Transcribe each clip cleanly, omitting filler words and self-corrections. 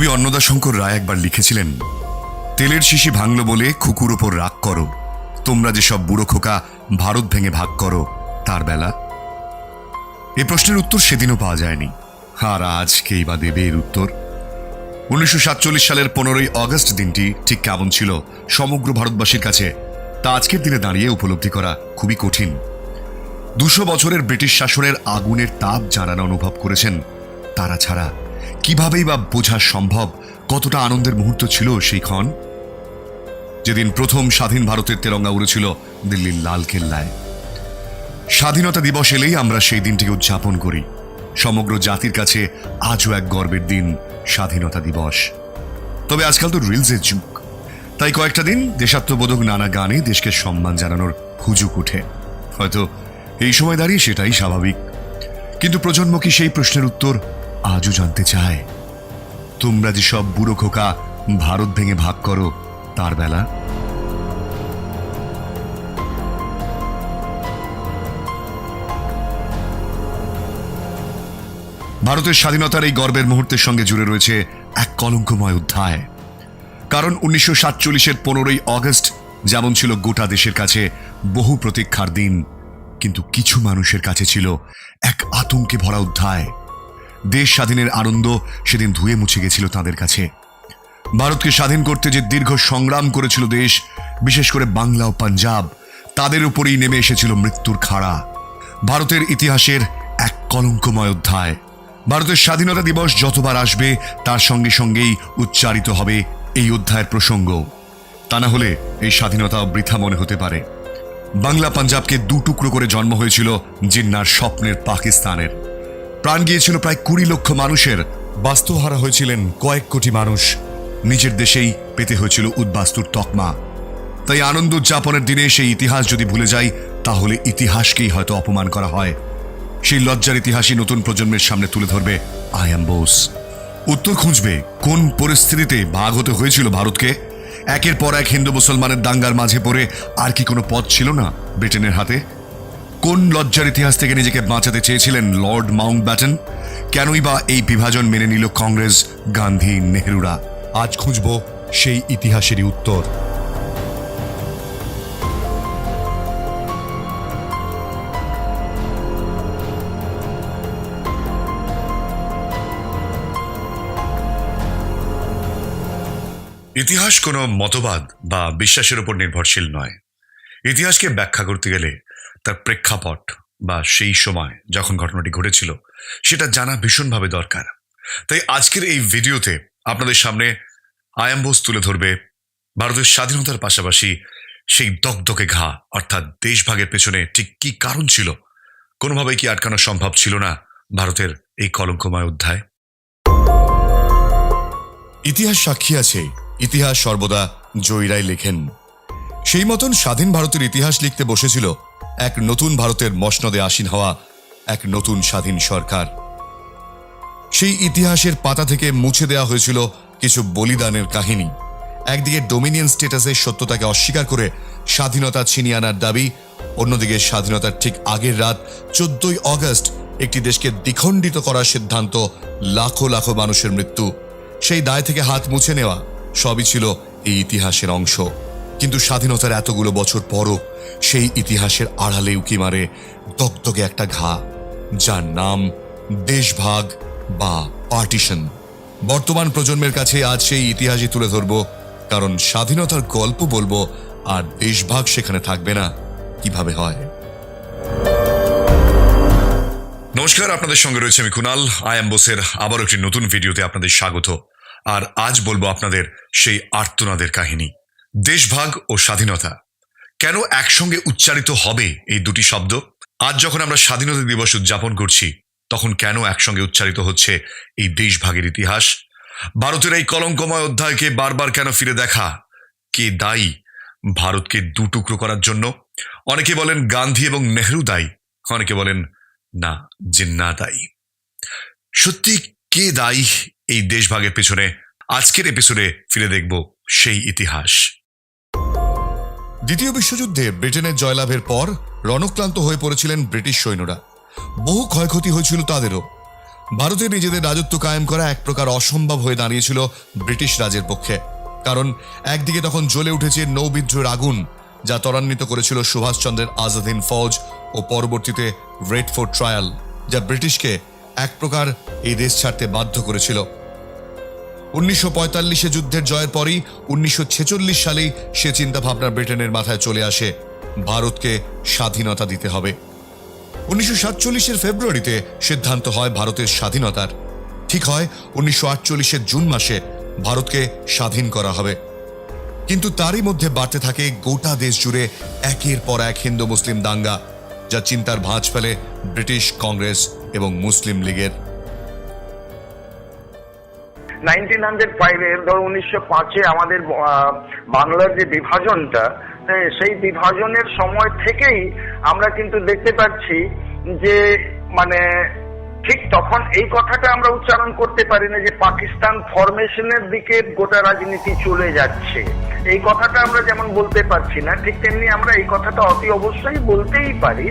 কবি অন্নদাশঙ্কর রায় একবার লিখেছিলেন, তেলের শিশি ভাঙল বলে খুকুর ওপর রাগ করো, তোমরা যেসব বুড়ো খোকা ভারত ভেঙে ভাগ করো তার বেলা। এ প্রশ্নের উত্তর সেদিনও পাওয়া যায়নি, আর আজ কেই বা দেবে এর উত্তর? 1947 সালের 15ই অগস্ট দিনটি ঠিক কেমন ছিল সমগ্র ভারতবাসীর কাছে তা আজকের দিনে দাঁড়িয়ে উপলব্ধি করা খুবই কঠিন। 200 বছরের ব্রিটিশ শাসনের আগুনের তাপ যারা অনুভব করেছেন তারা ছাড়া কিভাবেই বা বোঝা সম্ভব কতটা আনন্দের মুহূর্ত ছিল সেই ক্ষণ, যেদিন প্রথম স্বাধীন ভারতের তেরঙ্গা উড়েছিল দিল্লির লাল কেল্লায়। স্বাধীনতা দিবস এলেই আমরা সেই দিনটিকে উদযাপন করি। সমগ্র জাতির কাছে আজও এক গর্বের দিন স্বাধীনতা দিবস। তবে আজকাল তো রিলসের যুগ, তাই কয়েকটা দিন দেশাত্মবোধক নানা গানে দেশকে সম্মান জানানোর হুজুক উঠে। হয়তো এই সময় দাঁড়িয়ে সেটাই স্বাভাবিক, কিন্তু প্রজন্ম কি সেই প্রশ্নের উত্তর আজও জানতে চায়? তোমরা যে সব বুড়ো খোকা ভারত ভেঙে ভাগ করো তার বেলা। ভারতের স্বাধীনতার এই গর্বের মুহূর্তের সঙ্গে জুড়ে রয়েছে এক কলঙ্কময় অধ্যায়। কারণ 1947-এর 15ই অগস্ট যেমন ছিল গোটা দেশের কাছে বহু প্রতীক্ষার দিন, কিন্তু কিছু মানুষের কাছে ছিল এক আতঙ্কে ভরা অধ্যায়। দেশ স্বাধীনের আনন্দ সেদিন ধুয়ে মুছে গেছিল তাদের কাছে। ভারতকে স্বাধীন করতে যে দীর্ঘ সংগ্রাম করেছিল দেশ, বিশেষ করে বাংলা ও পাঞ্জাব, তাদের উপরেই নেমে এসেছিল মৃত্যুর খাড়া। ভারতের ইতিহাসের এক কলঙ্কময় অধ্যায়। ভারতের স্বাধীনতা দিবস যতবার আসবে তার সঙ্গে সঙ্গেই উচ্চারিত হবে এই অধ্যায়ের প্রসঙ্গ। তা না হলে এই স্বাধীনতা বৃথা মনে হতে পারে। বাংলা পাঞ্জাবকে দু টুকরো করে জন্ম হয়েছিল জিন্নার স্বপ্নের পাকিস্তানের। প্রাণ গিয়েছিল প্রায় 20 লক্ষ মানুষের, বাস্তুহারা হয়েছিলেন কয়েক কোটি মানুষ। নিজের দেশেই পেতে হয়েছিল উদ্বাস্তুর তকমা। তাই আনন্দ উদযাপনের দিনে সেই ইতিহাস যদি ভুলে যাই, তাহলে ইতিহাসকেই হয়তো অপমান করা হয়। সেই লজ্জার ইতিহাসই নতুন প্রজন্মের সামনে তুলে ধরবে আই অ্যাম বোস। উত্তর খুঁজবে কোন পরিস্থিতিতে ভাগ হতে হয়েছিল ভারতকে। একের পর এক হিন্দু মুসলমানের দাঙ্গার মাঝে পড়ে আর কি কোনো পথ ছিল না ব্রিটেনের হাতে? কোন লজ্জার ইতিহাস থেকে নিজেকে বাঁচাতে চেয়েছিলেন লর্ড মাউন্টব্যাটেন? কেনই বা এই বিভাজন মেনে নিল কংগ্রেস, গান্ধী, নেহরুরা? আজ খুঁজব সেই ইতিহাসেরই উত্তর। ইতিহাস কোনো মতবাদ বা বিশ্বাসের উপর নির্ভরশীল নয়। ইতিহাসকে ব্যাখ্যা করতে গেলে তার প্রেক্ষাপট বা সেই সময় যখন ঘটনাটি ঘটেছিল সেটা জানা ভীষণভাবে দরকার। তাই আজকের এই ভিডিওতে আপনাদের সামনে আই অ্যাম বোস তুলে ধরবে ভারতের স্বাধীনতার পাশাপাশি সেই দগদগে ঘা, অর্থাৎ দেশভাগের পেছনে ঠিক কি কারণ ছিল। কোনোভাবেই কি আটকানো সম্ভব ছিল না ভারতের এই কলঙ্কময় অধ্যায়? ইতিহাস সাক্ষী আছে, ইতিহাস সর্বদা জয়ীরাই লেখেন। সেই মতন স্বাধীন ভারতের ইতিহাস লিখতে বসেছিল এক নতুন ভারতের মসনদে আসীন হওয়া এক নতুন স্বাধীন সরকার। সেই ইতিহাসের পাতা থেকে মুছে দেওয়া হয়েছিল কিছু বলিদানের কাহিনী। একদিকে ডোমিনিয়ন স্ট্যাটাসের সত্যতাকে অস্বীকার করে স্বাধীনতা ছিনিয়ে আনার দাবি, অন্যদিকে স্বাধীনতার ঠিক আগের রাত 14ই অগস্ট একটি দেশকে দ্বিখণ্ডিত করার সিদ্ধান্ত, লাখো লাখো মানুষের মৃত্যু, সেই দায় থেকে হাত মুছে নেওয়া, সবই ছিল এই ইতিহাসের অংশ। কিন্তু স্বাধীনতার এতগুলো বছর পরও সেই ইতিহাসের আড়ালে উকি মারে দগদগে একটা ঘা, যার নাম দেশভাগ বা পার্টিশন। বর্তমান প্রজন্মের কাছে আজ সেই ইতিহাসই তুলে ধরব, কারণ স্বাধীনতার গল্প বলবো আর দেশভাগ সেখানে থাকবে না। কিভাবে হয়? নমস্কার, আপনাদের সঙ্গে রয়েছে আমি কুনাল। আই অ্যাম বোসের আবার একটি নতুন ভিডিওতে আপনাদের স্বাগত। আর আজ বলবো আপনাদের সেই আর্তনাদের কাহিনী। দেশভাগ ও স্বাধীনতা কেন একসঙ্গে উচ্চারিত হবে এই দুটি শব্দ? আজ যখন আমরা স্বাধীনতা দিবস উদযাপন করছি, তখন কেন একসঙ্গে উচ্চারিত হচ্ছে এই দেশভাগের ইতিহাস? ভারতের এই কলঙ্কময় অধ্যায়কে বারবার কেন ফিরে দেখা? কে দায়ী ভারতকে দু টুকরো করার জন্য? অনেকে বলেন গান্ধী এবং নেহরু দায়ী, অনেকে বলেন না, জিন্না দায়ী। সত্যি কে দায়ী এই দেশভাগের পেছনে? আজকের এপিসোডে ফিরে দেখব সেই ইতিহাস। দ্বিতীয় বিশ্বযুদ্ধে ব্রিটেনের জয়লাভের পর রণক্লান্ত হয়ে পড়েছিলেন ব্রিটিশ সৈন্যরা। বহু ক্ষয়ক্ষতি হয়েছিল তাদেরও। ভারতে নিজেদের রাজত্ব কায়েম করা এক প্রকার অসম্ভব হয়ে দাঁড়িয়েছিল ব্রিটিশ রাজের পক্ষে। কারণ একদিকে তখন জ্বলে উঠেছে নৌবিদ্রোহের আগুন, যা ত্বরান্বিত করেছিল সুভাষচন্দ্রের আজাদিন ফৌজ ও পরবর্তীতে রেড ফোর্ট ট্রায়াল, যা ব্রিটিশকে এক প্রকার এই দেশ ছাড়তে বাধ্য করেছিল। 1945 যুদ্ধের জয়ের পরই 1946 সালেই সে চিন্তাভাবনা ব্রিটেনের মাথায় চলে আসে, ভারতকে স্বাধীনতা দিতে হবে। 1947 ফেব্রুয়ারিতে সিদ্ধান্ত হয় ভারতের স্বাধীনতার। ঠিক হয় 1948 জুন মাসে ভারতকে স্বাধীন করা হবে। কিন্তু তারই মধ্যে বাড়তে থাকে গোটা দেশ জুড়ে একের পর এক হিন্দু মুসলিম দাঙ্গা, যা চিন্তার ভাঁজ ফেলে ব্রিটিশ কংগ্রেস এবং মুসলিম লীগের। 1905-এর ধরো 1905-এ আমাদের বাংলার যে বিভাজনটা, সেই বিভাজনের সময় থেকেই আমরা কিন্তু দেখতে পাচ্ছি যে মানে ঠিক তখন এই কথাটা আমরা উচ্চারণ করতে পারি না যে পাকিস্তান ফরমেশনের দিকে গোটা রাজনীতি চলে যাচ্ছে। এই কথাটা আমরা যেমন বলতে পারছি না, ঠিক তেমনি আমরা এই কথাটা অতি অবশ্যই বলতেই পারি,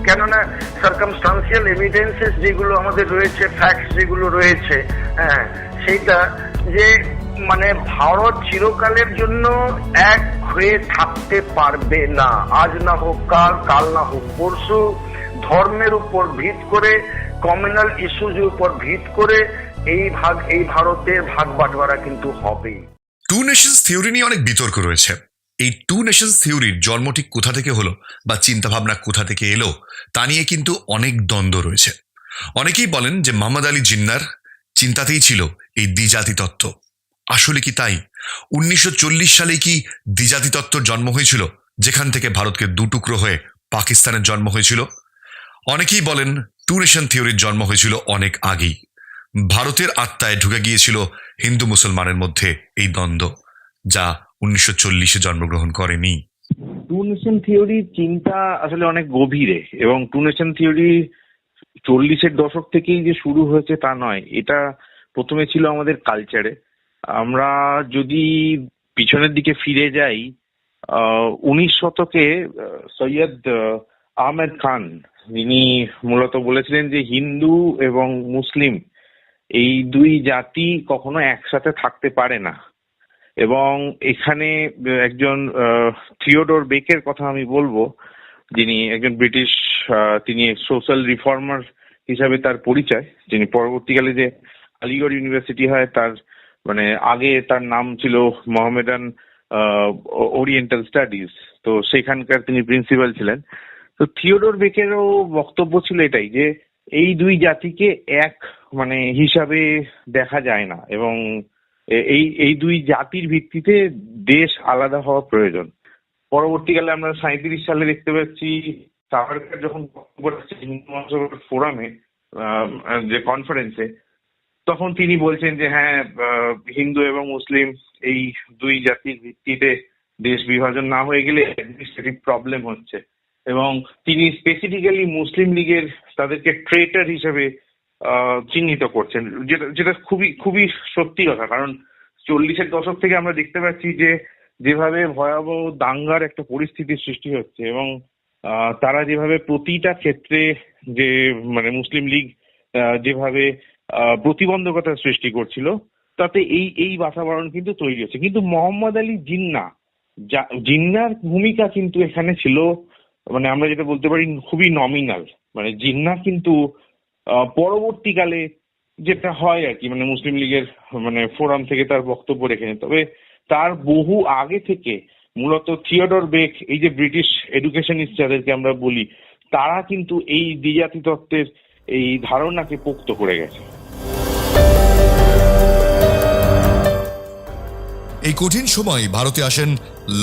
কেননা সার্কামস্টান্সিয়াল এভিডেন্সেস যেগুলো আমাদের রয়েছে, ফ্যাক্টস যেগুলো রয়েছে, হ্যাঁ, সেইটা যে মানে ভারত চিরকালের জন্য এক হয়ে থাকতে পারবে না। আজ না হোক কাল, কাল না হোক পরশু, ধর্মের উপর ভিত করে, কমিউনাল ইস্যুজের উপর ভিত করে এই ভারতের ভাগ বাটোয়ারা কিন্তু হবেই। টু নেশনস থিওরি নিয়ে অনেক বিতর্ক রয়েছে। এই টু নেশনস থিওরির জন্ম ঠিক কোথা থেকে হলো বা চিন্তাভাবনা কোথা থেকে এলো তা নিয়ে কিন্তু অনেক দ্বন্দ্ব রয়েছে। অনেকেই বলেন যে মোহাম্মদ আলী জিন্নার চিন্তাতেই ছিল এই দ্বিজাতি তত্ত্ব। আসলে কি তাই? 1940 সালে কি দ্বিজাতি তত্ত্বর জন্ম হয়েছিল, যেখান থেকে ভারতকে দুটুকরো হয়ে পাকিস্তানের জন্ম হয়েছিল? অনেকেই বলেন টু নেশন থিওরির জন্ম হয়েছিল অনেক আগেই। ভারতের আত্মায় ঢুকে গিয়েছিল হিন্দু মুসলমানের মধ্যে এই দ্বন্দ্ব, যা 1940-এ জন্মগ্রহণ করেনি। টু নেশন থিওরির চিন্তা আসলে অনেক গভীরে, এবং টু নেশন থিওরি 40-এর দশক থেকেই যে শুরু হয়েছে তা নয়। এটা প্রথমে ছিল আমাদের কালচারে। আমরা যদি পিছনের দিকে ফিরে যাই, 19 শতকে সৈয়দ আহমেদ খান, যিনি মূলত বলেছিলেন যে হিন্দু এবং মুসলিম এই দুই জাতি কখনো একসাথে থাকতে পারে না। এবং এখানে একজন থিওডোর বেকের কথা আমি বলবো, যিনি একজন ব্রিটিশ, তিনি সোশ্যাল রিফর্মার হিসাবে তার পরিচয়, যিনি পরবর্তীকালে যে আলিগড় ইউনিভার্সিটি হয় তার মানে আগে তার নাম ছিল মোহামেডান ওরিয়েন্টাল স্টাডিজ, তো সেখানকার তিনি প্রিন্সিপাল ছিলেন। তো থিওডোর বেকেরও বক্তব্য ছিল এটাই, যে এই দুই জাতিকে এক মানে হিসাবে দেখা যায় না, এবং এই দুই জাতির ভিত্তিতে দেশ আলাদা হওয়া প্রয়োজন। পরবর্তীকালে আমরা 37 সালে দেখতে পাচ্ছি সাভারকার যখন বক্তব্য রাখছে হিন্দু মহাসভার ফোরামে, যে কনফারেন্সে, তখন তিনি বলছেন যে হ্যাঁ, হিন্দু এবং মুসলিম এই দুই জাতির ভিত্তিতে দেশ বিভাজন না হয়ে গেলে অ্যাডমিনিস্ট্রেটিভ প্রবলেম হচ্ছে। এবং তিনি স্পেসিফিক্যালি মুসলিম লীগের তাদেরকে ট্রেটার হিসেবে চিহ্নিত করছেন, যেটা খুবই খুবই সত্যি কথা। কারণ 40-এর দশক থেকে আমরা দেখতে পাচ্ছি যে যেভাবে ভয়াবহ দাঙ্গার একটা পরিস্থিতির সৃষ্টি হচ্ছে, এবং তারা যেভাবে প্রতিটা ক্ষেত্রে যে মানে মুসলিম লীগ যেভাবে প্রতিবন্ধকতার সৃষ্টি করছিল, তাতে এই বাতাবরণ কিন্তু তৈরি হচ্ছে। কিন্তু মোহাম্মদ আলী জিন্নার ভূমিকা কিন্তু এখানে ছিল মানে আমরা যেটা বলতে পারি খুবই নমিনাল। মানে জিন্না কিন্তু পরবর্তীকালে যেটা হয় আর কি, মানে মুসলিম লীগের মানে ফোরাম থেকে তার বক্তব্য রেখেছেন, তবে তার বহু আগে থেকে মূলত থিওডর বেক, এই যে ব্রিটিশ এডুকেশনিস্ট যাদেরকে আমরা বলি, তারা কিন্তু এই দ্বিজাতি তত্ত্বের এই ধারণাকে পোক্ত করে গেছে। এই কঠিন সময় ভারতে আসেন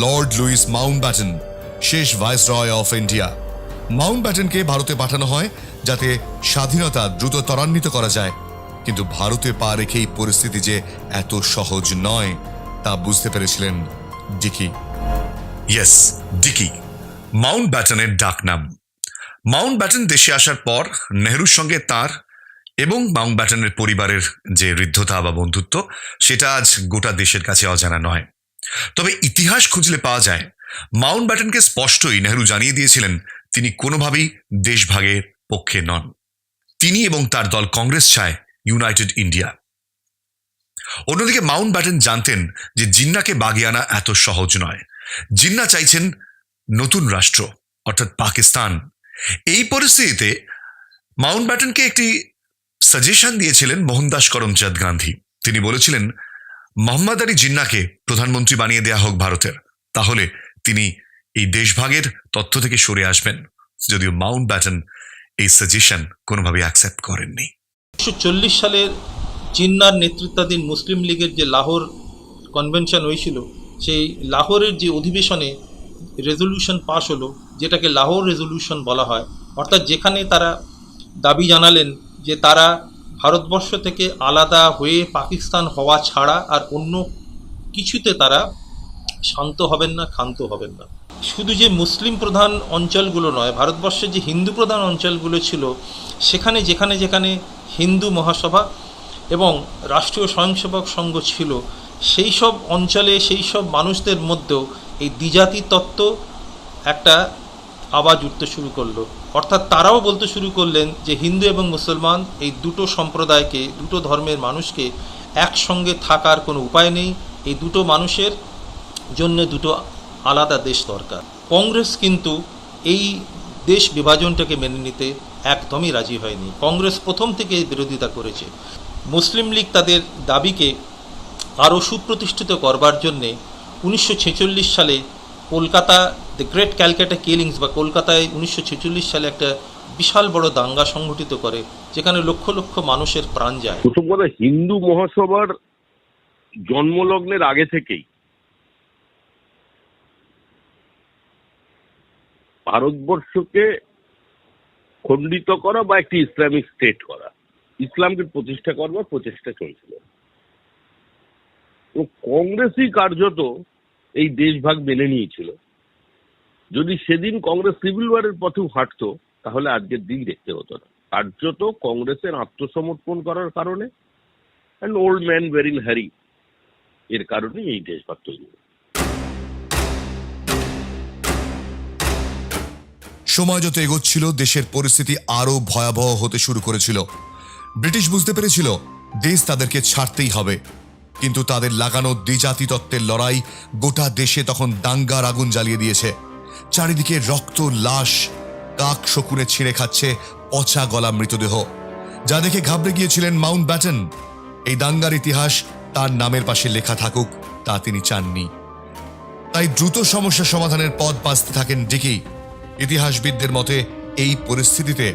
লর্ড লুইস মাউন্টব্যাটেন, শেষ ভাইসরয় অফ ইন্ডিয়া। মাউন্টব্যাটেনকে ভারতে পাঠানো হয় যাতে স্বাধীনতা দ্রুত ত্বরান্বিত করা যায়। কিন্তু ভারতে পা রেখে এই পরিস্থিতি যে এত সহজ নয় তা বুঝতে পেরেছিলেন ডিকি। ইয়েস, ডিকি মাউন্টব্যাটেনের ডাকনাম। মাউন্টব্যাটেন দেশে আসার পর নেহরুর সঙ্গে তার এবং মাউন্টব্যাটেনের পরিবারের যে হৃদ্যতা বা বন্ধুত্ব, সেটা আজ গোটা দেশের কাছে অজানা নয়। তবে ইতিহাস খুঁজলে পাওয়া যায় মাউন্টব্যাটেনকে স্পষ্টই নেহরু জানিয়ে দিয়েছিলেন তিনি কোনোভাবেই দেশভাগের পক্ষে নন। তিনি এবং তার দল কংগ্রেস চায় ইউনাইটেড ইন্ডিয়া। অন্যদিকে মাউন্ট ব্যাটেন জানতেন যে জিন্নাকে বাগিয়ে আনা এত সহজ নয়। জিন্না চাইছেন নতুন রাষ্ট্র, অর্থাৎ পাকিস্তান। এই পরিস্থিতিতে মাউন্ট ব্যাটেনকে একটি সাজেশন দিয়েছিলেন মোহনদাস করমচাঁদ গান্ধী। তিনি বলেছিলেন, মোহাম্মদ আলী জিন্নাকে প্রধানমন্ত্রী বানিয়ে দেয়া হোক ভারতের, তাহলে তিনি এই দেশভাগের তথ্য থেকে সরে আসবেন। যদিও মাউন্ট ব্যাটেন এই সাজেশন কোনোভাবে অ্যাকসেপ্ট করেননি। 1940 সালের জিন্নার নেতৃত্বাধীন মুসলিম লীগের যে লাহোর কনভেনশন হয়েছিল, সেই লাহোরের যে অধিবেশনে রেজলিউশন পাশ হলো, যেটাকে লাহোর রেজলিউশন বলা হয়, অর্থাৎ যেখানে তারা দাবি জানালেন যে তারা ভারতবর্ষ থেকে আলাদা হয়ে পাকিস্তান হওয়া ছাড়া আর অন্য কিছুতে তারা শান্ত হবেন না, ক্ষান্ত হবেন না। শুধু যে মুসলিম প্রধান অঞ্চলগুলো নয়, ভারতবর্ষের যে হিন্দু প্রধান অঞ্চলগুলো ছিল, সেখানে যেখানে যেখানে হিন্দু মহাসভা এবং রাষ্ট্রীয় স্বয়ংসেবক সংঘ ছিল, সেই সব অঞ্চলে সেই সব মানুষদের মধ্যেও এই দ্বিজাতি তত্ত্ব একটা আওয়াজ উঠতে শুরু করলো। অর্থাৎ তারাও বলতে শুরু করলেন যে হিন্দু এবং মুসলমান এই দুটো সম্প্রদায়কে, দুটো ধর্মের মানুষকে একসঙ্গে থাকার কোনো উপায় নেই। এই দুটো মানুষের জন্য দুটো আলাদা দেশ দরকার। কংগ্রেস কিন্তু এই দেশ বিভাজনটাকে মেনে নিতে একদমই রাজি হয়নি। কংগ্রেস প্রথম থেকে বিরোধিতা করেছে। মুসলিম লীগ তাদের দাবিকে আরও সুপ্রতিষ্ঠিত করবার জন্যে 1946 সালে Kolkata the great Calcutta killings বা কলকাতায় 1946 সালে একটা বিশাল বড় দাঙ্গা সংঘটিত করে, যেখানে লক্ষ লক্ষ মানুষের প্রাণ যায়। প্রথম কথা, হিন্দু মহাসভার জন্মলগ্নের আগে থেকেই ভারতবর্ষকে খণ্ডিত করা বা একটি ইসলামিক স্টেট করা, ইসলামকে প্রতিষ্ঠা করবার প্রচেষ্টা চলছিল। তো কংগ্রেসই কার্যত এই দেশভাগ মেনে নিয়েছিল। যদি সেদিন কংগ্রেস সিভিল ওয়ারের পথেও হাঁটতো, তাহলে আজকের দিন দেখতে হতো না। কার্যত কংগ্রেসের আত্মসমর্পণ করার কারণে, and old man very Harry, এর কারণেই এই দেশভাগ তৈরি হলো। সময় যত এগোচ্ছিল, দেশের পরিস্থিতি আরো ভয়াবহ হতে শুরু করেছিল। ব্রিটিশ বুঝতে পেরেছিল দেশ তাদেরকে ছাড়তেই হবে, কিন্তু তাদের লাগানো দ্বিজাতি তত্ত্বের লড়াই গোটা দেশে তখন দাঙ্গার আগুন জ্বালিয়ে দিয়েছে। চারিদিকে রক্ত, লাশ, কাক শকুনে ছিঁড়ে খাচ্ছে পচা গলা মৃতদেহ, যা দেখে ঘাবড়ে গিয়েছিলেন মাউন্ট ব্যাটেন। এই দাঙ্গার ইতিহাস তার নামের পাশে লেখা থাকুক, তা তিনি চাননি। তাই দ্রুত সমস্যা সমাধানের পথ বাঁচতে থাকেন ডিকি। ইতিহাসবিদদের মতে এই পরিস্থিতিতে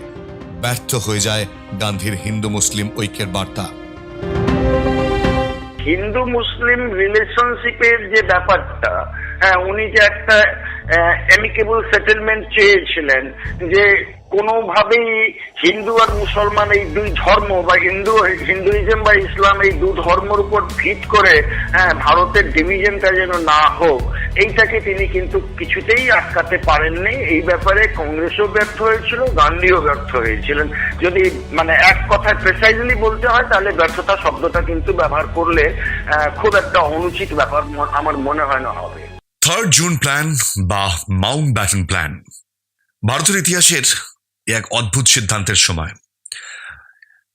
ব্যর্থ হয়ে যায় গান্ধীর হিন্দু মুসলিম ঐক্যের বার্তা। হিন্দু মুসলিম রিলেশনশিপের যে ব্যাপারটা, হ্যাঁ, উনি যে একটা অ্যামিকেবল সেটেলমেন্ট চেয়েছিলেন, যে কোনোভাবেই হিন্দু আর মুসলমান এই দুই ধর্ম বা হিন্দুইজম বা ইসলাম এই দু ধর্মের উপর ভিত করে ভারতের ডিভিশনটা যেন না হোক, এইটাকে তিনি কিন্তু কিছুতেই আটকাতে পারেননি। এই ব্যাপারে কংগ্রেসও ব্যর্থ হয়েছিল, গান্ধীও ব্যর্থ হয়েছিলেন। যদি মানে এক কথায় প্রেসাইজলি বলতে হয়, তাহলে ব্যর্থতা শব্দটা কিন্তু ব্যবহার করলে খুব একটা অনুচিত ব্যাপার আমার মনে হয় না হবে। 3 জুন প্ল্যান বা মাউন্ট ব্যাটেন প্ল্যান ভারতের ইতিহাসের এক অদ্ভুত সিদ্ধান্তের সময়।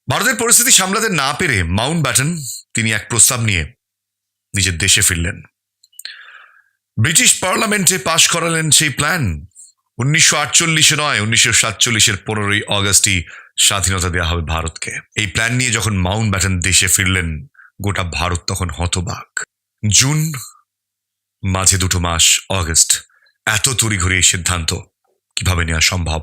ভারতের পরিস্থিতি সামলাতে না পেরে মাউন্ট ব্যাটেন তিনি এক প্রস্তাব নিয়ে নিজের দেশে ফিরলেন। ব্রিটিশ পার্লামেন্টে পাশ করালেন সেই প্ল্যান। 1948 নয়, 1947 15ই অগস্টই স্বাধীনতা দেওয়া হবে ভারতকে। এই প্ল্যান নিয়ে যখন মাউন্ট ব্যাটেন দেশে ফিরলেন, গোটা ভারত তখন হতবাক। জুন, মাঝে 2 মাস অগস্ট, এত তড়িঘড়ি এই সিদ্ধান্ত কিভাবে নেওয়া সম্ভব?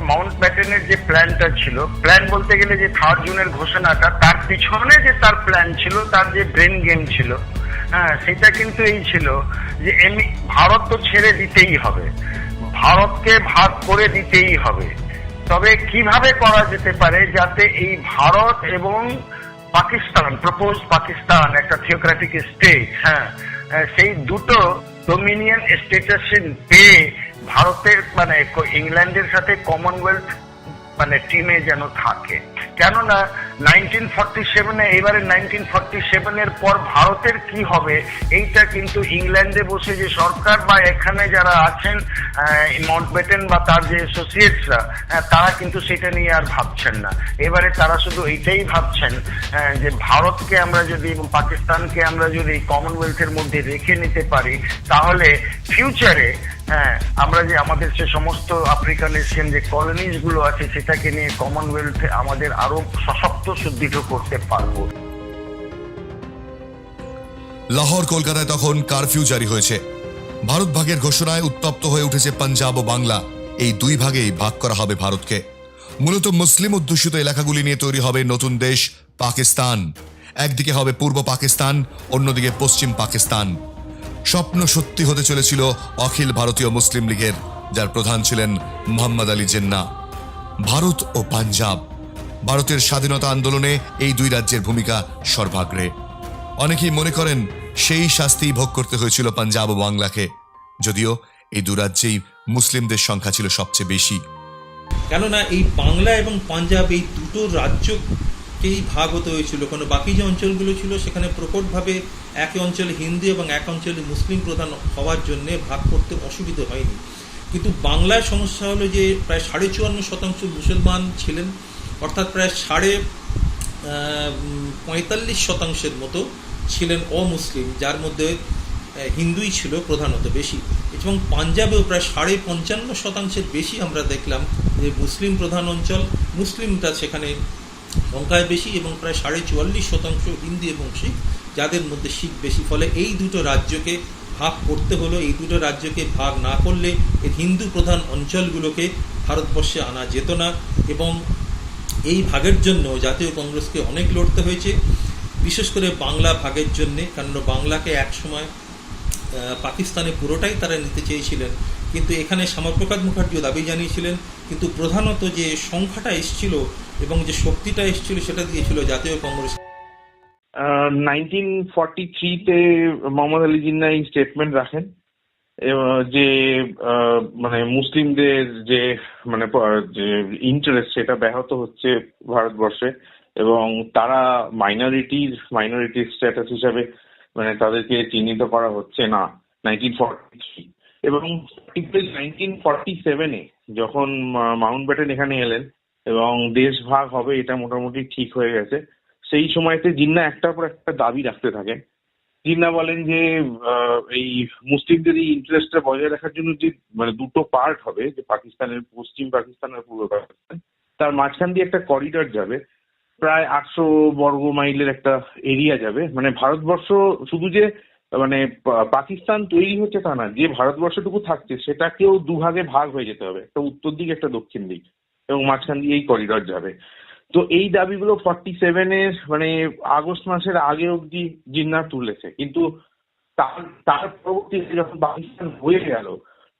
মাউন্ট ব্যাটেনের যে প্ল্যানটা ছিল, প্ল্যান বলতে গেলে যে 3 জুনের ঘোষণাটা, তার পিছনে যে তার প্ল্যান ছিল, তার যে ব্রেন গেম ছিল, সেটা কিন্তু এই ছিল যে ভারত তো ছেড়ে দিতেই হবে, ভারতকে ভাগ করে দিতেই হবে। তবে কিভাবে করা যেতে পারে যাতে এই ভারত এবং পাকিস্তান, প্রপোজ পাকিস্তান, একটা থিওক্রেটিক স্টেট, সেই দুটো ডোমিনিয়ন স্টেটাস পেয়ে ভারতের মানে ইংল্যান্ডের সাথে কমনওয়েলথ মানে টিমে যেন থাকে। কেননা 1947 এবারে 1947 পর ভারতের কি হবে এইটা কিন্তু ইংল্যান্ডে বসে যে সরকার বা এখানে যারা আছেন মাউন্টব্যাটেন বা তার যে অ্যাসোসিয়েটসরা তারা কিন্তু সেটা নিয়ে আর ভাবছেন না। এবারে তারা শুধু এইটাই ভাবছেন যে ভারতকে আমরা যদি এবং পাকিস্তানকে আমরা যদি কমনওয়েলথের মধ্যে রেখে নিতে পারি তাহলে ফিউচারে আমরা যে আমাদের সে সমস্ত আফ্রিকান এশিয়ান যে কলোনিজ গুলো আছে সেটাকে নিয়ে কমনওয়েলথে আমাদের আরো সশক্ত সুদৃঢ় করতে পারবো। লাহোর কলকাতায় তখন কারফিউ জারি হয়েছে। ভারত ভাগের ঘোষণায় উত্তপ্ত হয়ে উঠেছে পাঞ্জাব ও বাংলা। এই দুই ভাগেই ভাগ করা হবে ভারতকে। মূলত মুসলিম অধ্যুষিত এলাকাগুলি নিয়ে তৈরি হবে নতুন দেশ পাকিস্তান। একদিকে হবে পূর্ব পাকিস্তান, অন্যদিকে পশ্চিম পাকিস্তান। স্বপ্ন সত্যি হতে চলেছিল অখিল ভারতীয় মুসলিম লীগের, যার প্রধান ছিলেন মোহাম্মদ আলী জিন্নাহ। ভারত ও পাঞ্জাব, ভারতের স্বাধীনতা আন্দোলনে এই দুই রাজ্যের ভূমিকা সর্বাগ্রে। অনেকেই মনে করেন সেই শাস্তি ভোগ করতে হয়েছিল পাঞ্জাব ও বাংলাকে, যদিও এই দু রাজ্যেই মুসলিমদের সংখ্যা ছিল সবচেয়ে বেশি। কেননা এই বাংলা এবং পাঞ্জাব এই দুটো রাজ্যকেই ভাগ হতে হয়েছিল। কারণ বাকি যে অঞ্চলগুলো ছিল সেখানে প্রকটভাবে এক অঞ্চলে হিন্দু এবং এক অঞ্চলে মুসলিম প্রধান হওয়ার জন্য ভাগ করতে অসুবিধা হয়নি। কিন্তু বাংলার সমস্যা হলো যে প্রায় 54% মুসলমান ছিলেন, অর্থাৎ প্রায় 45% মতো ছিলেন অমুসলিম, যার মধ্যে হিন্দুই ছিল প্রধানত বেশি। এবং পাঞ্জাবেও প্রায় 55.5% বেশি আমরা দেখলাম যে মুসলিম প্রধান অঞ্চল, মুসলিমটা সেখানে সংখ্যায় বেশি, এবং প্রায় 44% হিন্দু এবং শিখ, যাদের মধ্যে শিখ বেশি। ফলে এই দুটো রাজ্যকে ভাগ করতে হলো। এই দুটো রাজ্যকে ভাগ না করলে এই হিন্দু প্রধান অঞ্চলগুলোকে ভারতবর্ষে আনা যেত না। এবং এই ভাগের জন্য জাতীয় কংগ্রেসকে অনেক লড়তে হয়েছে, বিশেষ করে বাংলা ভাগের জন্যে। কারণ বাংলাকে একসময় পাকিস্তানে পুরোটাই তারা নিতে চেয়েছিলেন, কিন্তু এখানে শ্যামাপ্রসাদ মুখার্জিও দাবি জানিয়েছিলেন। কিন্তু প্রধানত যে সংখ্যাটা এসেছিল এবং যে শক্তিটা এসেছিল সেটা দিয়েছিল জাতীয় কংগ্রেস। 1943-তে মোহাম্মদ আলী জিন্নাহ এই স্টেটমেন্ট রাখেন যে মানে মুসলিমদের যে মানে যে ইন্টারেস্ট সেটা ব্যাহত হচ্ছে ভারতবর্ষে, এবং তারা মাইনরিটি স্ট্যাটাস হিসাবে মানে তাদেরকে চিহ্নিত করা হচ্ছে না 1943। এবং 1947-এ যখন মাউন্টব্যাটেন এখানে এলেন এবং দেশ ভাগ হবে এটা মোটামুটি ঠিক হয়ে গেছে, সেই সময়তে জিন্নাহ একটার পর একটা দাবি রাখতে থাকেন। জিন্নাহ বলেন যে এই মুসলিমদের এই ইন্টারেস্টটা বজায় রাখার জন্য যে মানে দুটো পার্ট হবে, যে পাকিস্তানের পশ্চিম পাকিস্তান আর পূর্ব পাকিস্তান, তার মাঝখান দিয়ে একটা করিডর যাবে, প্রায় 800 বর্গ মাইলের একটা এরিয়া যাবে। মানে ভারতবর্ষ শুধু যে মানে পাকিস্তান তৈরি হচ্ছে তা না, যে ভারতবর্ষটুকু থাকছে সেটাকেও দুভাগে ভাগ হয়ে যেতে হবে, একটা উত্তর দিক একটা দক্ষিণ দিক, এবং মাঝখান দিয়ে এই করিডর যাবে। তো এই দাবিগুলো 47-এর মানে আগস্ট মাসের আগে অবধি জিন্নাহ তুলেছে, কিন্তু তার পরবর্তীতে যখন পাকিস্তান হয়ে গেল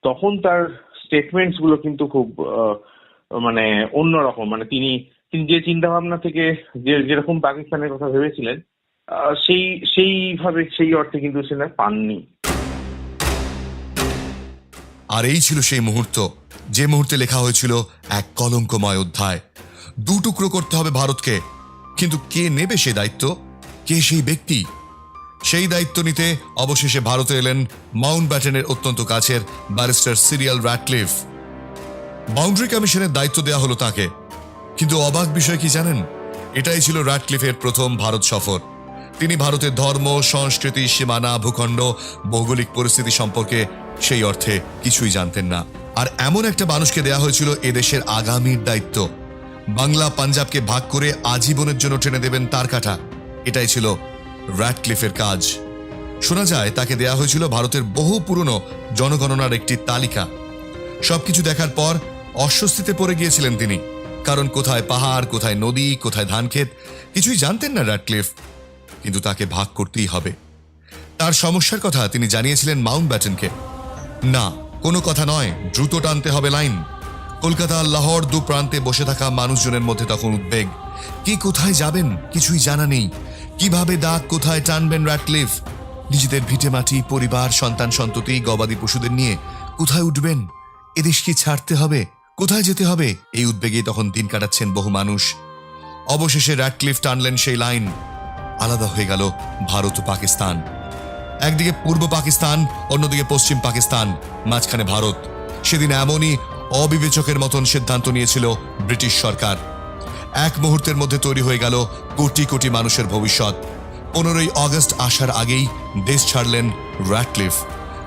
তখন তার স্টেটমেন্টস গুলো কিন্তু খুব মানে অন্যরকম। মানে তিনি যে চিন্তা ভাবনা থেকে যেরকম পাকিস্তানের কথা ভেবেছিলেন সেই অর্থে কিন্তু সেটা পাননি। আর এই ছিল সেই মুহূর্ত, যে মুহূর্তে লেখা হয়েছিল এক কলঙ্কময় অধ্যায়। দুটুকরো করতে হবে ভারতকে, কিন্তু কে নেবে সেই দায়িত্ব? কে সেই ব্যক্তি? সেই দায়িত্ব নিতে অবশেষে ভারতে এলেন মাউন্টব্যাটেনের অত্যন্ত কাছের ব্যারিস্টার সিরিয়াল র্যাটক্লিফ। বাউন্ডারি কমিশনের দায়িত্ব দেওয়া হলো তাকে। কিন্তু অবাক বিষয় কি জানেন? এটাই ছিল র্যাটক্লিফের প্রথম ভারত সফর। তিনি ভারতের ধর্ম, সংস্কৃতি, সীমানা, ভূখণ্ড, ভৌগোলিক পরিস্থিতি সম্পর্কে সেই অর্থে কিছুই জানতেন না। আর এমন একটা মানুষকে দেয়া হয়েছিল এদেশের আগামীর দায়িত্ব। বাংলা পাঞ্জাবকে ভাগ করে আজীবনের জন্য টেনে দেবেন তার কাটা। এটাই ছিল র্যাটক্লিফের কাজ। শোনা যায় তাকে দেয়া হয়েছিল ভারতের বহু পুরনো জনগণনার একটি তালিকা। সবকিছু দেখার পর অস্বস্তিতে পড়ে গিয়েছিলেন তিনি, কারণ কোথায় পাহাড়, কোথায় নদী, কোথায় ধানক্ষেত কিছুই জানতেন না র্যাটক্লিফ। কিন্তু তাকে ভাগ করতেই হবে। তার সমস্যার কথা তিনি জানিয়েছিলেন মাউন্টব্যাটেনকে। না, কোনো কথা নয়, দ্রুত টানতে হবে লাইন। কলকাতা আর লাহোর দু প্রান্তে বসে থাকা মানুষজনের মধ্যে তখন উদ্বেগ। কি কোথায় যাবেন কিছুই জানা নেই। কিভাবে দাগ কোথায় টানবেন র্যাটক্লিফ? নিজেদের ভিটে মাটি, পরিবার, সন্তান সন্ততি, গবাদি পশুদের নিয়ে কোথায় উঠবেন? এদেশ কি ছাড়তে হবে? কোথায় যেতে হবে এই উদ্বেগে তখন দিন কাটাচ্ছেন বহু মানুষ। অবশেষে র্যাডক্লিফ টানলেন সেই লাইন, আলাদা হয়ে গেল ভারত ও পাকিস্তান। একদিকে পূর্ব পাকিস্তান, অন্যদিকে পশ্চিম পাকিস্তান, মাঝখানে ভারত। সেদিন এমনই অবিবেচকের মতন সিদ্ধান্ত নিয়েছিল ব্রিটিশ সরকার। এক মুহূর্তের মধ্যে তৈরি হয়ে গেল কোটি কোটি মানুষের ভবিষ্যৎ। 15ই আগস্ট আসার আগেই দেশ ছাড়লেন র্যাডক্লিফ,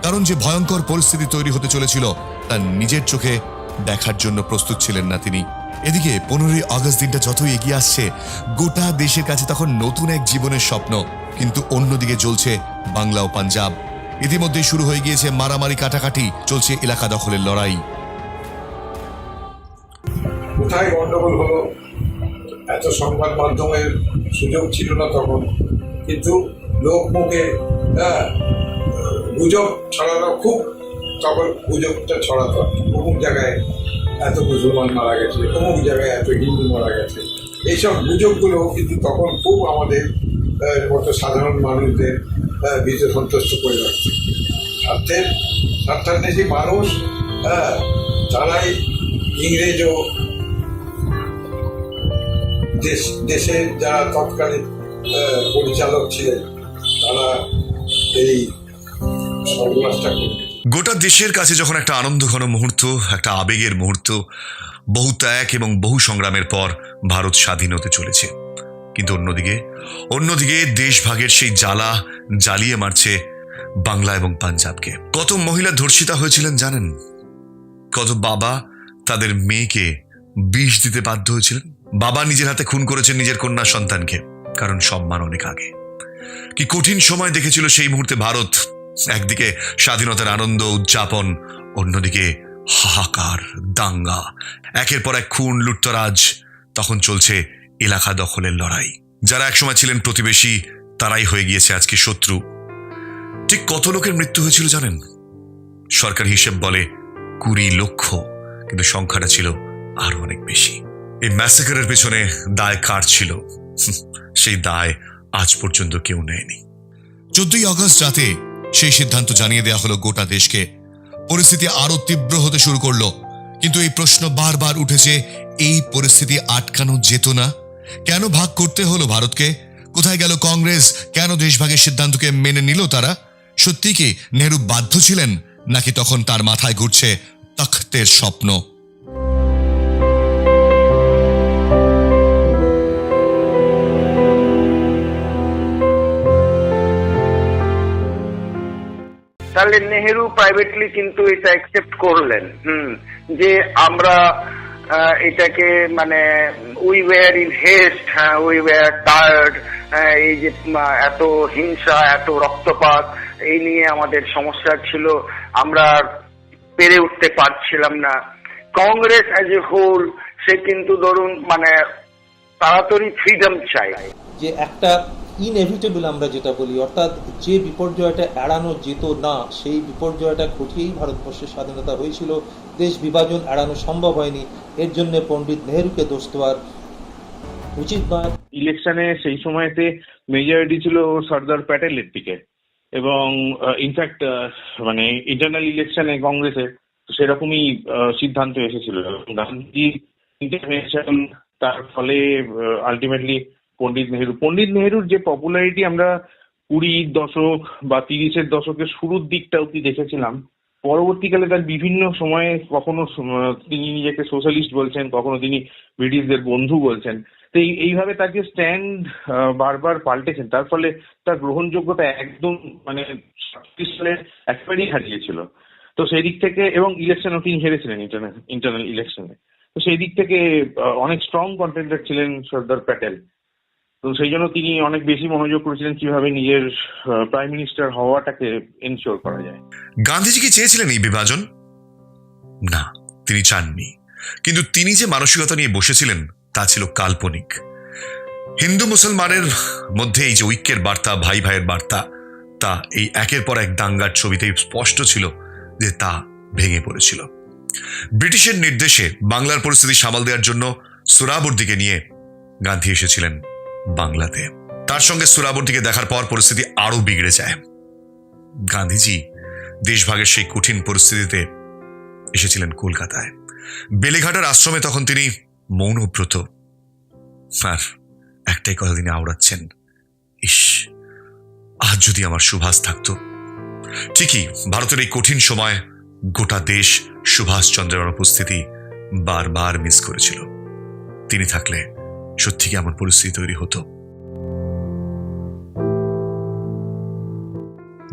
কারণ যে ভয়ঙ্কর পরিস্থিতি তৈরি হতে চলেছিল তা নিজের চোখে দেখার জন্য প্রস্তুত ছিলেন না তিনি। এদিকে 15ই আগস্ট দিনটা যতই এগিয়ে আসছে, গোটা দেশের কাছে তখন নতুন এক জীবনের স্বপ্ন। কিন্তু অন্যদিকে জ্বলছে বাংলা ও পাঞ্জাব। ইতিমধ্যেই শুরু হয়ে গিয়েছে মারামারি, কাটাকাটি, চলছে এলাকা দখলের লড়াই। কোথায় গন্ডগোল হলো, এত সংবাদ মাধ্যমের সুযোগ ছিল না তখন, কিন্তু লোক মুখে গুজব ছড়ানো খুব, তখন গুজবটা ছড়াতো। অমুক জায়গায় এত মুসলমান মারা গেছে, অমুক জায়গায় এত হিন্দু মারা গেছে। এইসব গুজবগুলো কিন্তু তখন খুব আমাদের মতো সাধারণ মানুষদের ভিতরে সন্তুষ্ট করে রাখছে। স্বার্থান্বেষী মানুষ তারাই ইংরেজ ও দেশের যারা তৎকালীন পরিচালক ছিলেন তারা এই সর্বনাশটা করবে। গোটা দেশের কাছে যখন একটা আনন্দঘন মুহূর্ত, একটা আবেগের মুহূর্ত, বহু ত্যাগ এবং বহু সংগ্রামের পর ভারত স্বাধীন হতে চলেছে, কিন্তু অন্যদিকে দেশভাগের সেই জ্বালা জ্বালিয়ে মারছে বাংলা এবং পাঞ্জাবকে। কত মহিলা ধর্ষিতা হয়েছিলেন জানেন? কত বাবা তাদের মেয়েকে বিষ দিতে বাধ্য হয়েছিলেন? বাবা নিজের হাতে খুন করেছেন নিজের কন্যা সন্তানকে, কারণ সম্মান অনেক আগে। কি কঠিন সময় দেখেছিল সেই মুহূর্তে ভারত। একদিকে স্বাধীনতার আনন্দ উদযাপন, অন্যদিকে হাহাকার, দাঙ্গা, একের পর এক খুন, লুটতরাজ। তখন চলছে এলাকা দখলের লড়াই। যারা একসময় ছিলেন প্রতিবেশী তারাই হয়ে গিয়েছে আজকে শত্রু। ঠিক কত লোকের মৃত্যু হয়েছিল জানেন? সরকার হিসেব বলে 20 লক্ষ, কিন্তু সংখ্যাটা ছিল আরো অনেক বেশি। এই ম্যাসেকারের পেছনে দায় কার ছিল? সেই দায় আজ পর্যন্ত কেউ নেয়নি। 14ই আগস্ট রাতে সেই সিদ্ধান্ত জানিয়ে দেওয়া হলো গোটা দেশকে। পরিস্থিতি আরো তীব্র হতে শুরু করলো, কিন্তু এই প্রশ্ন বারবার উঠেছে, এই পরিস্থিতি আটকানো যেত না? কেন ভাগ করতে হলো ভারতকে? কোথায় গেল কংগ্রেস? কেন দেশভাগের সিদ্ধান্তকে মেনে নিল তারা? সত্যি কি নেহরু বাধ্য ছিলেন, নাকি তখন তার মাথায় ঘুরছে তখ্তের স্বপ্ন? তাহলে নেহেরু প্রাইভেটলি কিন্তু এটা অ্যাকসেপ্ট করলেন যে আমরা এটাকে মানে we were in heist, we were tired, এই যে এত হিংসা, এত রক্তপাত, এই নিয়ে আমাদের সমস্যা ছিল, আমরা পেরে উঠতে পারছিলাম না। কংগ্রেস অ্যাজ এ হোল সে কিন্তু ধরুন মানে তাড়াতাড়ি ফ্রিডম চাই, যে একটা ইনএভিটেবল আমরা যেটা বলি, অর্থাৎ যে বিপর্যয়টা এড়ানো যেত না সেই বিপর্যয়টা ঘটিয়েই ভারতবর্ষের স্বাধীনতা হয়েছিল। দেশ বিভাজন এড়ানো সম্ভব হয়নি, এর জন্য পণ্ডিত নেহরুকে দোষ দেওয়ার উচিত নয়। ইলেকশনে সেই সময়তে মেজরিটি ছিল সর্দার প্যাটেলের দিকে, এবং ইনফ্যাক্ট মানে ইন্টারনাল ইলেকশনে কংগ্রেসে সেরকমই সিদ্ধান্ত এসেছিল। গান্ধী ইন্টারভেনশন, তার ফলে আলটিমেটলি পণ্ডিত নেহরুর যে পপুলারিটি আমরা 20 দশক বা 30-এর দশকের শুরুর দিকটা অব্দি দেখেছিলাম, পরবর্তীকালে তার বিভিন্ন সময়ে কখনো তিনি নিজেকে সোশ্যালিস্ট বলছেন, কখনো তিনি ব্রিটিশদের বন্ধু বলছেন। তো এইভাবে তার যে স্ট্যান্ড বারবার পাল্টেছেন, তার ফলে তার গ্রহণযোগ্যতা একদম মানে 37 সালে একেবারেই হারিয়েছিল। তো সেই দিক থেকে, এবং ইলেকশনও তিনি হেরেছিলেন ইন্টারনাল ইলেকশনে, তো সেই দিক থেকে অনেক স্ট্রং কন্টেন্ডার ছিলেন সর্দার প্যাটেল। তো সেই জন্য তিনি অনেক বেশি মনোযোগ করেছিলেন কিভাবে নিজের প্রাইম মিনিস্টার হওয়াটাকে এনশিওর করা যায়। গান্ধীজি কি চেয়েছিলেন এই বিভাজন? না, তিনি চাননি। কিন্তু তিনি যে মানসিকতা নিয়ে বসেছিলেন তা ছিল কাল্পনিক। হিন্দু মুসলমানের মধ্যে এই যে ঐক্যের বার্তা, ভাই ভাইয়ের বার্তা, তা এই একের পর এক দাঙ্গার ছবিতেই স্পষ্ট ছিল যে তা ভেঙে পড়েছিল। ব্রিটিশের নির্দেশে বাংলার পরিস্থিতি সামাল দেওয়ার জন্য সোহরাওয়ার্দীকে নিয়ে গান্ধী এসেছিলেন বাংলাতে। তার সঙ্গে সোহরাওয়ার্দীকে দেখার পর পরিস্থিতি আরো বিগড়ে যায়। গান্ধীজি দেশভাগের সেই কঠিন পরিস্থিতিতে এসেছিলেন কলকাতায়। বেলেঘাটার আশ্রমে তখন তিনি মৌনব্রত। আর একটাই কথা তিনি আওড়াচ্ছেন, ইস, আজ যদি আমার সুভাষ থাকতো। ঠিকই, ভারতের এই কঠিন সময় গোটা দেশ সুভাষচন্দ্রের অনুপস্থিতি বারবার মিস করেছিল। তিনি থাকলে সত্যি কি এমন পরিস্থিতি তৈরি হতো?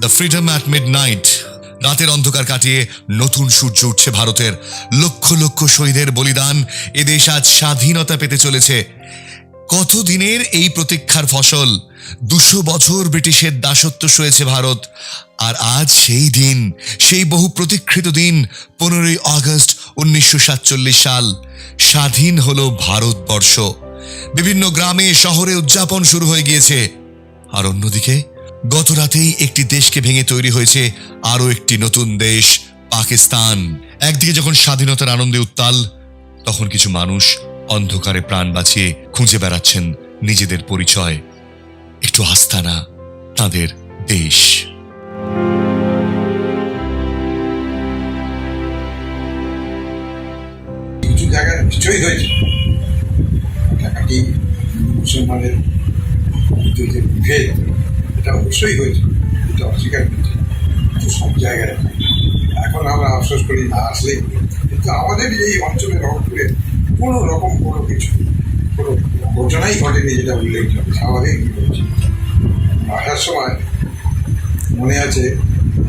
The freedom at midnight. রাতের অন্ধকার কাটিয়ে নতুন সূর্য উঠছে ভারতের। লক্ষ লক্ষ শহীদের বলিদান এদেশ আজ স্বাধীনতা পেতে চলেছে। কতদিনের এই প্রতীক্ষার ফসল। 200 বছর ব্রিটিশের দাসত্ব সয়েছে ভারত। আর আজ সেই দিন, সেই বহু প্রতীক্ষিত দিন, 15ই আগস্ট 1947 সাল। স্বাধীন হলো ভারতবর্ষ। বিভিন্ন গ্রামে শহরে উদযাপন শুরু হয়ে গিয়েছে। আর অন্যদিকে গত রাতেই একটি দেশকে ভেঙে তৈরি হয়েছে আরো একটি নতুন দেশ, পাকিস্তান। একদিকে যখন স্বাধীনতার আনন্দে উত্তাল, তখন কিছু মানুষ অন্ধকারে প্রাণ বাঁচিয়ে খুঁজে বেড়াচ্ছেন নিজেদের পরিচয়, একটু আস্তানা, তাদের দেশ। কিছু জায়গায় নিশ্চয়ই হয়েছে, কাটাকাটি মুসলমানের মধ্যে যে বিভেদ, এটা অবশ্যই হয়েছে, এটা অস্বীকার করছে, কিন্তু সব জায়গায় এখন আমরা আফসোস করি না আসলেই। কিন্তু আমাদের এই অঞ্চলে রংপুরে কোনো রকম কোনো কিছু, কোনো ঘটনাই ঘটেনি যেটা উল্লেখযোগ্য, স্বাভাবিক হয়েছে। আসার সময় মনে আছে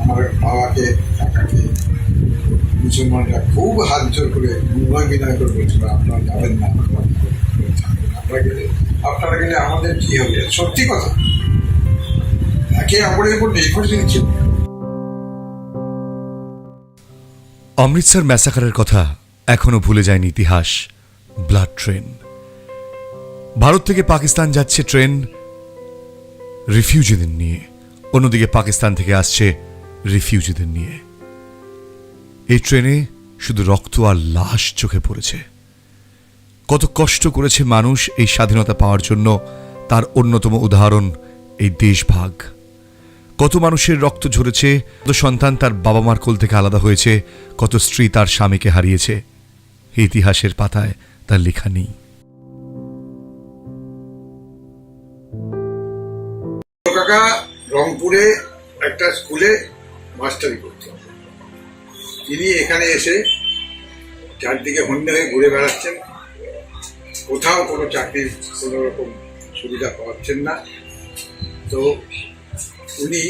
আমার বাবাকে, কাকাকে মুসলমানরা খুব হাত জোর করে বিনয় করে বলছিল, আপনারা যাবেন না, আপনারা গেলে আমাদের কি হবে। সত্যি কথা, একে অপরের উপর নির্ভরশীল ছিল। অমৃতসর ম্যাসাকারের কথা এখনো ভুলে যায়নি ইতিহাস। ব্লাড ট্রেন, ভারত থেকে পাকিস্তান যাচ্ছে ট্রেন রিফিউজিদের নিয়ে, অন্যদিকে পাকিস্তান থেকে আসছে রিফিউজিদের নিয়ে। এই ট্রেনে শুধু রক্ত আর লাশ চোখে পড়েছে। কত কষ্ট করেছে মানুষ এই স্বাধীনতা পাওয়ার জন্য, তার অন্যতম উদাহরণ এই দেশভাগ। কত মানুষের রক্ত ঝরেছে, কত সন্তান তার বাবা মার কোল থেকে আলাদা হয়েছে, কত স্ত্রী তার স্বামীকে হারিয়েছে। ইতিহাসের পাতায় তার লেখা নেই। কাকা রংপুরে একটা স্কুলে মাস্টারি করতেন, তিনি এখানে এসে চারদিকে হন্যে হয়ে ঘুরে বেড়াচ্ছেন, কোথাও কোনো চাকরির কোনো রকম সুবিধা পাচ্ছেন না। তো উনি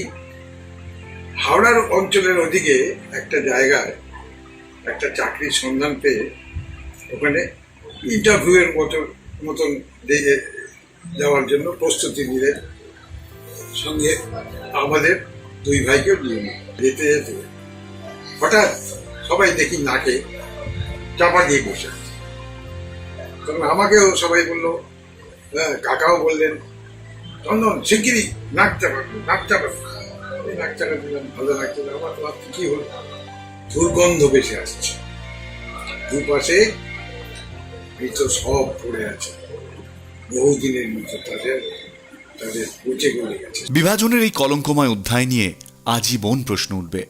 হাওড়ার অঞ্চলের ওদিকে একটা জায়গায় একটা চাকরির সন্ধান পেয়ে ওখানে ইন্টারভিউয়ের মতন দিয়ে যাওয়ার জন্য প্রস্তুতি নিলেন। সঙ্গে আমাদের দুই ভাইকে নিয়ে যেতে যেতে হঠাৎ সবাই দেখি নাকে চাপা দিয়ে বসে আছে। তখন আমাকেও সবাই বললো, কাকাও বললেন, চন্দন শিগগিরি নাক চাপাবো, নাক চাপাবো। নাক চাপা দিলাম, ভালো লাগছে না। আমার তোমার কি হলো, দুর্গন্ধ বেশি আসছে, দুপাশে মৃত সব পড়ে আছে, বহুদিনের মৃত, তাদের পচে গলে গেছে। বিভাজনের এই কলঙ্কময় অধ্যায় নিয়ে আজীবন প্রশ্ন উঠবে,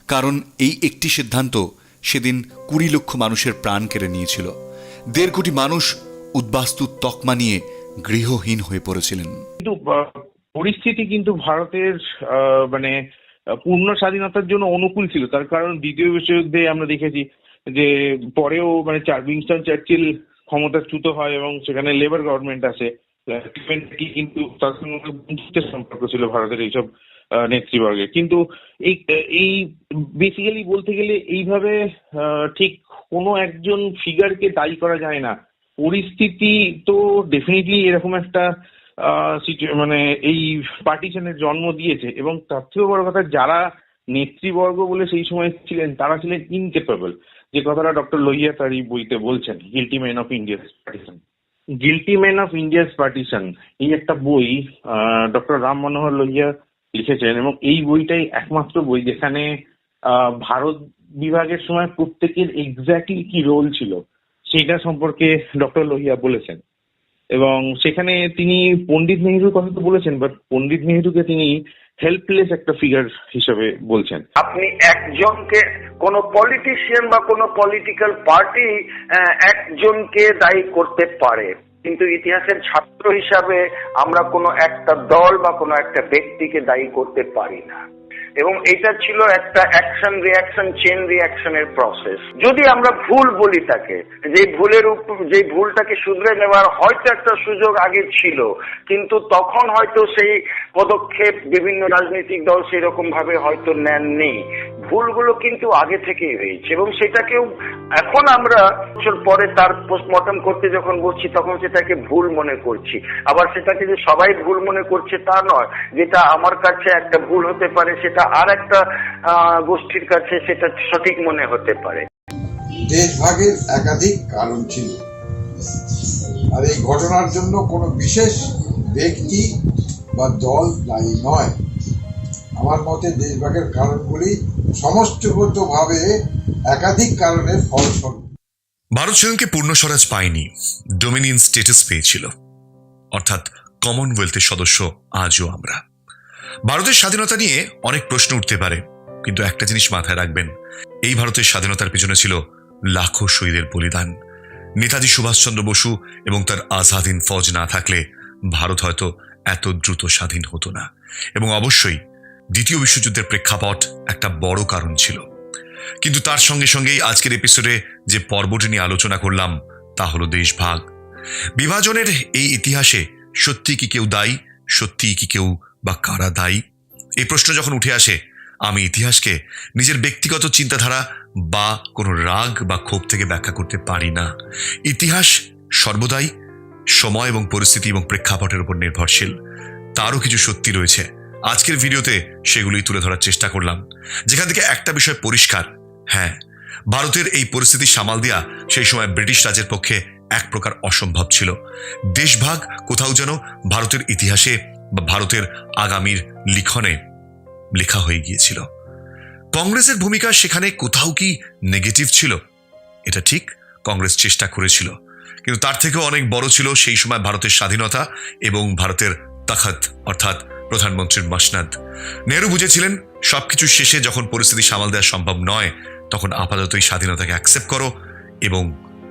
কারণ এই একটি সিদ্ধান্ত সেদিন 20 লক্ষ মানুষের প্রাণ কেড়ে নিয়েছিল। 1.5 কোটি মানুষ উদ্বাস্তু তকমা নিয়ে গৃহহীন হয়ে পড়েছিলেন। কিন্তু পরিস্থিতি কিন্তু ভারতের মানে পূর্ণ স্বাধীনতার জন্য অনুকূল ছিল। তার কারণ দ্বিতীয় বিশ্বযুদ্ধে আমরা দেখেছি যে পরেও মানে উইনস্টন চার্চিল ক্ষমতাচ্যুত হয় এবং সেখানে লেবার গভর্নমেন্ট আসে, কিন্তু তার সঙ্গে বন্ধুত্বের সম্পর্ক ছিল ভারতের এইসব নেতৃবর্গের। কিন্তু এই বেসিক্যালি বলতে গেলে এইভাবে ঠিক কোনো একজন ফিগারকে দায়ী করা যায় না। পরিস্থিতি তো ডেফিনেটলি এরকম একটা মানে এই পার্টিশনের জন্ম দিয়েছে, এবং তার থেকেও বড় কথা যারা নেতৃবর্গ বলে সেই সময় ছিলেন তারা ছিলেন ইনকেপেবল, যে কথাটা ডক্টর লোহিয়া তার এই বইতে বলছেন, guilty man of India's partition. Guilty man of India's partition এই একটা বই ডক্টর রাম মনোহর লোহিয়া লিখেছেন, এবং এই বইটাই একমাত্র বই যেখানে ভারত বিভাগের সময় প্রত্যেকের এক্স্যাক্টলি কি রোল ছিল সেটা সম্পর্কে ডক্টর লোহিয়া বলেছেন। এবং সেখানে তিনি পণ্ডিত নেহেরুর কথা তো বলেছেন, বাট পণ্ডিত নেহেরুকে তিনি হেল্পলেস একটা ফিগার হিসেবে বলছেন। আপনি একজনকে, কোনো পলিটিশিয়ান বা কোনো পলিটিক্যাল পার্টি একজনকে দায়ী করতে পারে, কিন্তু ইতিহাসের ছাত্র হিসাবে আমরা কোনো একটা দল বা কোনো একটা ব্যক্তিকে দায়ী করতে পারি না। এবং এটা ছিল একটা অ্যাকশন রিয়াকশন চেইন রিয়াকশনের প্রসেস। যদি আমরা ভুল বলি তাকে, যে ভুলটাকে শুধরে নেওয়ার হয়তো একটা সুযোগ আগে ছিল, কিন্তু তখন হয়তো সেই পদক্ষেপ বিভিন্ন রাজনৈতিক দল সেই রকম ভাবে হয়তো নেননি। ভুলগুলো কিন্তু আগে থেকেই হয়েছে এবং সেটাকেও এখন আমরা বছর পরে তার পোস্টমর্টম করতে যখন বসছি তখন সেটাকে ভুল মনে করছি। আবার সেটাকে যে সবাই ভুল মনে করছে তা নয়, যেটা আমার কাছে একটা ভুল হতে পারে সেটা আর একটা গোষ্ঠীর কাছে সেটা সঠিক মনে হতে পারে। দেশভাগের একাধিক কারণ ছিল, আর এই ঘটনার জন্য কোনো বিশেষ ব্যক্তি বা দল দায়ী নয়। আমার মতে দেশভাগের কারণগুলি সমষ্টিগতভাবে একাধিক কারণের ফলস্বরূপ। ভারত সেদিনকে পূর্ণ স্বরাজ পায়নি, ডোমিনিয়ন স্টেটাস পেয়েছিল, অর্থাৎ কমনওয়েলথের সদস্য আজও আমরা। ভারতের স্বাধীনতা নিয়ে অনেক প্রশ্ন উঠতে পারে, কিন্তু একটা জিনিস মাথায় রাখবেন, এই ভারতের স্বাধীনতার পিছনে ছিল লাখো শহীদের বলিদান। নেতাজি সুভাষচন্দ্র বসু এবং তার আজাদ হিন্দ ফৌজ না থাকলে ভারত হয়তো এত দ্রুত স্বাধীন হতো না। এবং অবশ্যই দ্বিতীয় বিশ্বযুদ্ধের প্রেক্ষাপট একটা বড় কারণ ছিল। কিন্তু তার সঙ্গে সঙ্গেই আজকের এপিসোডে যে পর্বটি নিয়ে আলোচনা করলাম তা হলো দেশভাগ। বিভাজনের এই ইতিহাসে সত্যি কি কেউ দায়ী, সত্যি কি কেউ বা কারা দায়ী? এই প্রশ্ন যখন উঠে আসে, আমি ইতিহাসকে নিজের ব্যক্তিগত চিন্তাধারা বা কোনো রাগ বা ক্ষোভ থেকে ব্যাখ্যা করতে পারি না। ইতিহাস সর্বদাই সময় এবং পরিস্থিতি এবং প্রেক্ষাপটের উপর নির্ভরশীল। তারও কিছু সত্যি রয়েছে। আজকের ভিডিওতে সেগুলি তুলে ধরার চেষ্টা করলাম, যেখান থেকে একটা বিষয় পরিষ্কার, হ্যাঁ, ভারতের এই পরিস্থিতি সামাল দেওয়া সেই সময় ব্রিটিশ রাজের পক্ষে এক প্রকার অসম্ভব ছিল। দেশভাগ কোথাও যেন ভারতের ইতিহাসে বা ভারতের আগামীর লিখনে লেখা হয়ে গিয়েছিল। কংগ্রেসের ভূমিকা সেখানে কোথাও কি নেগেটিভ ছিল? এটা ঠিক, কংগ্রেস চেষ্টা করেছিল, কিন্তু তার থেকেও অনেক বড় ছিল সেই সময় ভারতের স্বাধীনতা এবং ভারতের তাখত অর্থাৎ প্রধানমন্ত্রীর মসনদ। নেহরু বুঝেছিলেন সবকিছু শেষে যখন পরিস্থিতি সামাল দেওয়া সম্ভব নয়, তখন আপাতত এই স্বাধীনতাকে অ্যাকসেপ্ট করো, এবং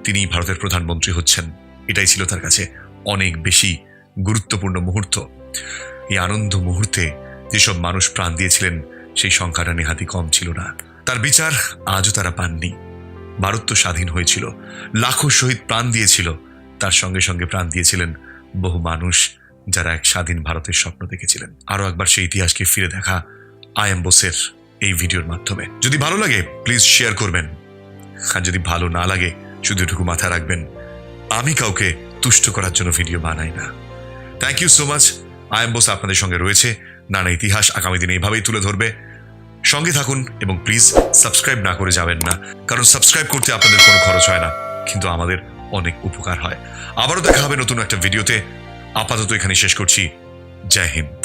তিনি ভারতের প্রধানমন্ত্রী হচ্ছেন। এটাই ছিল তার কাছে অনেক বেশি গুরুত্বপূর্ণ মুহূর্ত। এই আনন্দ মুহূর্তে যেসব মানুষ প্রাণ দিয়েছিলেন সেই সংখ্যাটা নেহাতি কম ছিল না। তার বিচার আজও তারা পাননি। ভারত তো স্বাধীন হয়েছিল, লাখো শহীদ প্রাণ দিয়েছিল, তার সঙ্গে সঙ্গে প্রাণ দিয়েছিলেন বহু মানুষ যারা এক স্বাধীন ভারতের স্বপ্ন দেখেছিলেন। আরো একবার সেই ইতিহাসকে ফিরে দেখা আই এম বোসের এই ভিডিওর মাধ্যমে। যদি ভালো লাগে প্লিজ শেয়ার করবেন, আর যদি ভালো না লাগে শুধু এটুকু মাথায় রাখবেন, আমি কাউকে তুষ্ট করার জন্য ভিডিও বানাই না। Thank you so much. I am Bose আপনাদের সঙ্গে রয়েছে, নানা ইতিহাস আগামী দিনে এইভাবেই তুলে ধরবে। সঙ্গে থাকুন এবং প্লিজ সাবস্ক্রাইব না করে যাবেন না, কারণ সাবস্ক্রাইব করতে আপনাদের কোনো খরচ হয় না, কিন্তু আমাদের অনেক উপকার হয়। আবারও দেখা হবে নতুন একটা ভিডিওতে। আপাতত এখানে শেষ করছি। জয় হিন্দ।